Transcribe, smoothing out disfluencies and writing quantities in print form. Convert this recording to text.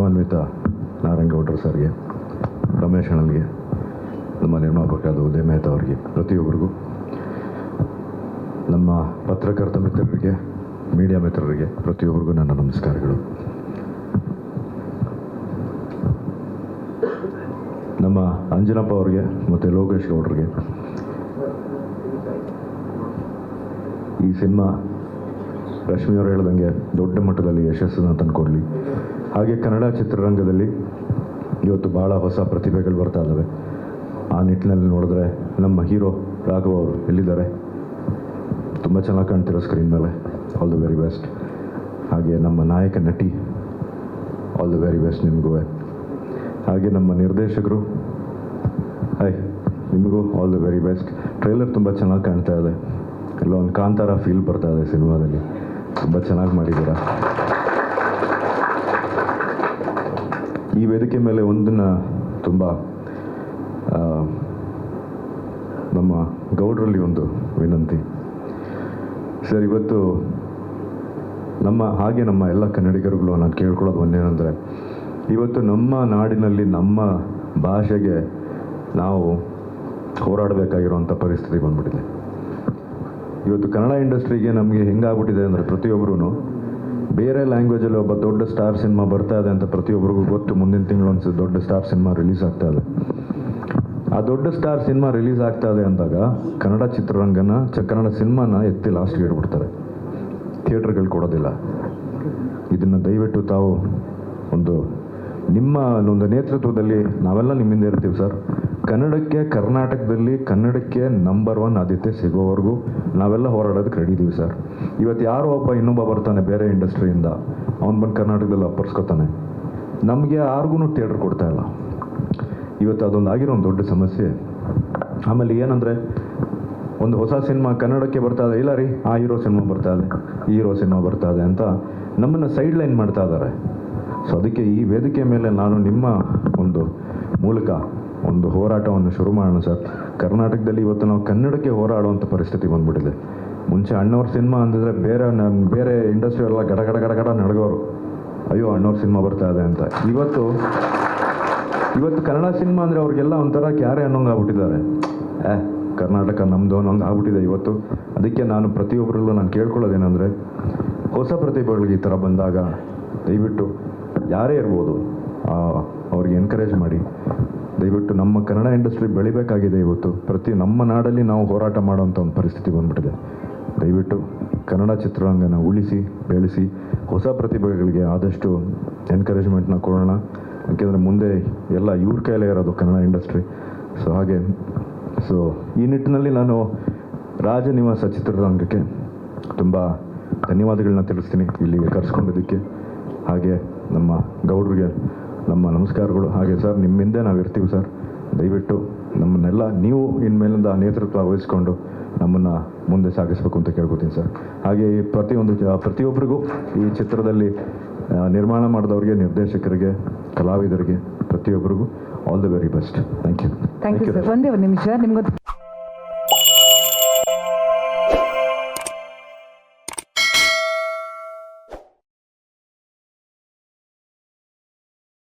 ಗೌರವಾನ್ವಿತ ನಾರಾಯಣಗೌಡರು ಸರ್ಗೆ, ರಮೇಶ್ ಅಣ್ಣನಿಗೆ, ನಮ್ಮ ನಿರ್ಮಾಪಕರಾದ ಉದಯ ಮೆಹ್ತಾ ಅವರಿಗೆ, ಪ್ರತಿಯೊಬ್ಬರಿಗೂ, ನಮ್ಮ ಪತ್ರಕರ್ತ ಮಿತ್ರರಿಗೆ, ಮೀಡಿಯಾ ಮಿತ್ರರಿಗೆ ಪ್ರತಿಯೊಬ್ಬರಿಗೂ ನನ್ನ ನಮಸ್ಕಾರಗಳು. ನಮ್ಮ ಅಂಜನಪ್ಪ ಅವರಿಗೆ ಮತ್ತು ಲೋಕೇಶ್ ಗೌಡ್ರಿಗೆ ಈ ಸಿನಿಮಾ ರಶ್ಮಿಯವರು ಹೇಳ್ದಂಗೆ ದೊಡ್ಡ ಮಟ್ಟದಲ್ಲಿ ಯಶಸ್ಸನ್ನು ತಂದುಕೊಡ್ಲಿ. ಹಾಗೆ ಕನ್ನಡ ಚಿತ್ರರಂಗದಲ್ಲಿ ಇವತ್ತು ಭಾಳ ಹೊಸ ಪ್ರತಿಭೆಗಳು ಬರ್ತಾ ಇದ್ದಾವೆ. ಆ ನಿಟ್ಟಿನಲ್ಲಿ ನೋಡಿದ್ರೆ ನಮ್ಮ ಹೀರೋ ರಾಘವ್ ಅವರು ಎಲ್ಲಿದ್ದಾರೆ? ತುಂಬ ಚೆನ್ನಾಗಿ ಕಾಣ್ತಿರೋ ಸ್ಕ್ರೀನ್ ಮೇಲೆ, ಆಲ್ ದಿ ವೆರಿ ಬೆಸ್ಟ್. ಹಾಗೆ ನಮ್ಮ ನಾಯಕ ನಟಿ, ಆಲ್ ದಿ ವೆರಿ ಬೆಸ್ಟ್ ನಿಮಗೂ. ಹಾಗೆ ನಮ್ಮ ನಿರ್ದೇಶಕರು, ನಿಮಗೂ all the very best. Trailer ತುಂಬ ಚೆನ್ನಾಗಿ ಕಾಣ್ತಾ ಇದೆ, ಎಲ್ಲ ಒಂದು ಕಾಂತಾರ ಫೀಲ್ ಬರ್ತಾ ಇದೆ ಸಿನಿಮಾದಲ್ಲಿ. ತುಂಬ ಚೆನ್ನಾಗಿ ಮಾಡಿದ್ದೀರಾ. ಈ ವೇದಿಕೆ ಮೇಲೆ ಒಂದನ್ನು ತುಂಬ ನಮ್ಮ ಗೌಡ್ರಲ್ಲಿ ಒಂದು ವಿನಂತಿ ಸರ್. ಇವತ್ತು ನಮ್ಮ ಎಲ್ಲ ಕನ್ನಡಿಗರುಗಳು ನಾನು ಕೇಳ್ಕೊಳ್ಳೋದು ಒಂದೇನೆಂದರೆ, ಇವತ್ತು ನಮ್ಮ ನಾಡಿನಲ್ಲಿ ನಮ್ಮ ಭಾಷೆಗೆ ನಾವು ಹೋರಾಡಬೇಕಾಗಿರುವಂಥ ಪರಿಸ್ಥಿತಿ ಬಂದ್ಬಿಟ್ಟಿದೆ. ಇವತ್ತು ಕನ್ನಡ ಇಂಡಸ್ಟ್ರಿಗೆ ನಮಗೆ ಹೆಂಗಾಗ್ಬಿಟ್ಟಿದೆ ಅಂದರೆ, ಪ್ರತಿಯೊಬ್ಬರೂ ಬೇರೆ ಲ್ಯಾಂಗ್ವೇಜಲ್ಲಿ ಒಬ್ಬ ದೊಡ್ಡ ಸ್ಟಾರ್ ಸಿನಿಮಾ ಬರ್ತಾ ಇದೆ ಅಂತ ಪ್ರತಿಯೊಬ್ಬರಿಗೂ ಗೊತ್ತು. ಮುಂದಿನ ತಿಂಗಳು ಒಂದು ದೊಡ್ಡ ಸ್ಟಾರ್ ಸಿನಿಮಾ ರಿಲೀಸ್ ಆಗ್ತಾ ಇದೆ. ಆ ದೊಡ್ಡ ಸ್ಟಾರ್ ಸಿನಿಮಾ ರಿಲೀಸ್ ಆಗ್ತಾ ಇದೆ ಅಂದಾಗ ಕನ್ನಡ ಚಿತ್ರರಂಗನ ಕನ್ನಡ ಸಿನಿಮಾನ ಎತ್ತಿ ಲಾಸ್ಟ್ಗೆ ಇಟ್ಬಿಡ್ತಾರೆ, ಥಿಯೇಟ್ರ್ಗಳು ಕೊಡೋದಿಲ್ಲ. ಇದನ್ನು ದಯವಿಟ್ಟು ತಾವು ನಿಮ್ಮ ಒಂದು ನೇತೃತ್ವದಲ್ಲಿ ನಾವೆಲ್ಲ ನಿಮ್ಮಿಂದ ಇರ್ತೀವಿ ಸರ್. ಕನ್ನಡಕ್ಕೆ ಕರ್ನಾಟಕದಲ್ಲಿ ಕನ್ನಡಕ್ಕೆ ನಂಬರ್ 1 ಆದ್ಯತೆ ಸಿಗೋವರೆಗೂ ನಾವೆಲ್ಲ ಹೋರಾಡೋದಕ್ಕೆ ರೆಡಿ ಇದೀವಿ ಸರ್. ಇವತ್ತು ಯಾರೋ ಒಬ್ಬ ಇನ್ನೊಬ್ಬ ಬರ್ತಾನೆ ಬೇರೆ ಇಂಡಸ್ಟ್ರಿಯಿಂದ, ಅವ್ನು ಬಂದು ಕರ್ನಾಟಕದಲ್ಲಿ ಅಪ್ಪರ್ಸ್ಕೊತಾನೆ, ನಮಗೆ ಯಾರಿಗೂ ಥಿಯೇಟ್ರ್ ಕೊಡ್ತಾ ಇಲ್ಲ. ಇವತ್ತು ಅದೊಂದು ಆಗಿರೋ ಒಂದು ದೊಡ್ಡ ಸಮಸ್ಯೆ. ಆಮೇಲೆ ಏನಂದರೆ, ಒಂದು ಹೊಸ ಸಿನಿಮಾ ಕನ್ನಡಕ್ಕೆ ಬರ್ತಾ ಇದೆ, ಇಲ್ಲ ರೀ ಆ ಹೀರೋ ಸಿನಿಮಾ ಬರ್ತಾ ಇದೆ, ಈ ಹೀರೋ ಸಿನಿಮಾ ಬರ್ತಾ ಇದೆ ಅಂತ ನಮ್ಮನ್ನು ಸೈಡ್ ಲೈನ್ ಮಾಡ್ತಾ ಇದ್ದಾರೆ. ಸೊ ಅದಕ್ಕೆ ಈ ವೇದಿಕೆ ಮೇಲೆ ನಾನು ನಿಮ್ಮ ಒಂದು ಮೂಲಕ ಒಂದು ಹೋರಾಟವನ್ನು ಶುರು ಮಾಡೋಣ ಸರ್. ಕರ್ನಾಟಕದಲ್ಲಿ ಇವತ್ತು ನಾವು ಕನ್ನಡಕ್ಕೆ ಹೋರಾಡುವಂಥ ಪರಿಸ್ಥಿತಿ ಬಂದ್ಬಿಟ್ಟಿದೆ. ಮುಂಚೆ ಅಣ್ಣವ್ರ ಸಿನಿಮಾ ಅಂದಿದ್ರೆ ಬೇರೆ ಇಂಡಸ್ಟ್ರಿ ಎಲ್ಲ ಗಡ ನಡ್ಗೋರು, ಅಯ್ಯೋ ಅಣ್ಣವ್ರ ಸಿನಿಮಾ ಬರ್ತಾ ಇದೆ ಅಂತ. ಇವತ್ತು ಕನ್ನಡ ಸಿನಿಮಾ ಅಂದರೆ ಅವ್ರಿಗೆಲ್ಲ ಒಂಥರ ಕ್ಯಾರೆ ಅನ್ನೋಂಗೆ ಆಗ್ಬಿಟ್ಟಿದ್ದಾರೆ. ಕರ್ನಾಟಕ ನಮ್ಮದು ಅನ್ನೋಂಗೆ ಆಗ್ಬಿಟ್ಟಿದೆ ಇವತ್ತು. ಅದಕ್ಕೆ ನಾನು ಪ್ರತಿಯೊಬ್ಬರಲ್ಲೂ ನಾನು ಕೇಳ್ಕೊಳ್ಳೋದೇನೆಂದರೆ, ಹೊಸ ಪ್ರತಿಭೆಗಳಿಗೆ ಈ ಥರ ಬಂದಾಗ ದಯವಿಟ್ಟು ಯಾರೇ ಇರ್ಬೋದು ಅವ್ರಿಗೆ ಎನ್ಕರೇಜ್ ಮಾಡಿ. ದಯವಿಟ್ಟು ನಮ್ಮ ಕನ್ನಡ ಇಂಡಸ್ಟ್ರಿ ಬೆಳಿಬೇಕಾಗಿದೆ. ಇವತ್ತು ನಮ್ಮ ನಾಡಲ್ಲಿ ನಾವು ಹೋರಾಟ ಮಾಡೋವಂಥ ಒಂದು ಪರಿಸ್ಥಿತಿ ಬಂದ್ಬಿಟ್ಟಿದೆ. ದಯವಿಟ್ಟು ಕನ್ನಡ ಚಿತ್ರರಂಗನ ಉಳಿಸಿ ಬೆಳೆಸಿ, ಹೊಸ ಪ್ರತಿಭೆಗಳಿಗೆ ಆದಷ್ಟು ಎನ್ಕರೇಜ್ಮೆಂಟ್ನ ಕೊಡೋಣ. ಯಾಕೆಂದರೆ ಮುಂದೆ ಎಲ್ಲ ಇವ್ರ ಕೈಲೇ ಇರೋದು ಕನ್ನಡ ಇಂಡಸ್ಟ್ರಿ. ಸೊ ಈ ನಿಟ್ಟಿನಲ್ಲಿ ನಾನು ರಾಜನಿವಾಸ ಚಿತ್ರರಂಗಕ್ಕೆ ತುಂಬ ಧನ್ಯವಾದಗಳನ್ನ ತಿಳಿಸ್ತೀನಿ ಇಲ್ಲಿಗೆ ಕರೆಸ್ಕೊಂಡಿದ್ದಕ್ಕೆ. ಹಾಗೆ ನಮ್ಮ ಗೌಡ್ರಿಗೆ ನಮ್ಮ ನಮಸ್ಕಾರಗಳು. ಹಾಗೆ ಸರ್, ನಿಮ್ಮ ಹಿಂದೆ ನಾವು ಇರ್ತೀವಿ ಸರ್. ದಯವಿಟ್ಟು ನಮ್ಮನ್ನೆಲ್ಲ ನೀವು ಇನ್ಮೇಲಿಂದ ನೇತೃತ್ವ ವಹಿಸ್ಕೊಂಡು ನಮ್ಮನ್ನು ಮುಂದೆ ಸಾಗಿಸ್ಬೇಕು ಅಂತ ಕೇಳ್ಕೊತೀನಿ ಸರ್. ಹಾಗೆ ಈ ಪ್ರತಿಯೊಬ್ಬರಿಗೂ ಈ ಚಿತ್ರದಲ್ಲಿ ನಿರ್ಮಾಣ ಮಾಡಿದವ್ರಿಗೆ, ನಿರ್ದೇಶಕರಿಗೆ, ಕಲಾವಿದರಿಗೆ ಪ್ರತಿಯೊಬ್ಬರಿಗೂ all the very best. Thank you sir. ಒಂದೇ ಒಂದು ನಿಮಿಷ ನಿಮ್ಗೊಂದು